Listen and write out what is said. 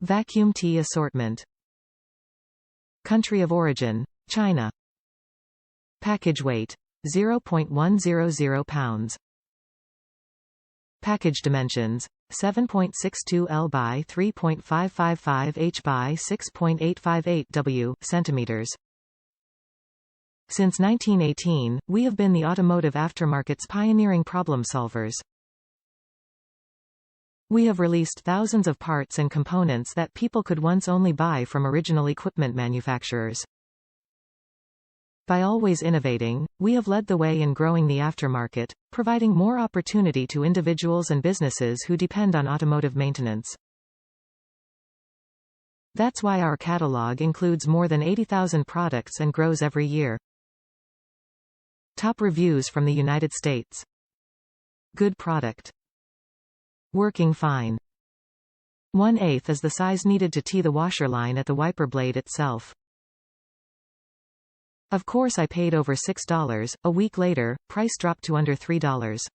Vacuum Tee Assortment. Country of origin, China. Package weight, 0.100 pounds. Package dimensions, 7.62 L by 3.555 H by 6.858 W centimeters. Since 1918, we have been the automotive aftermarket's pioneering problem solvers. We have released thousands of parts and components that people could once only buy from original equipment manufacturers. By always innovating, we have led the way in growing the aftermarket, providing more opportunity to individuals and businesses who depend on automotive maintenance. That's why our catalog includes more than 80,000 products and grows every year. Top reviews from the United States. Good product. Working fine. 1/8 is the size needed to tee the washer line at the wiper blade itself. Of course I paid over $6. A week later, price dropped to under $3.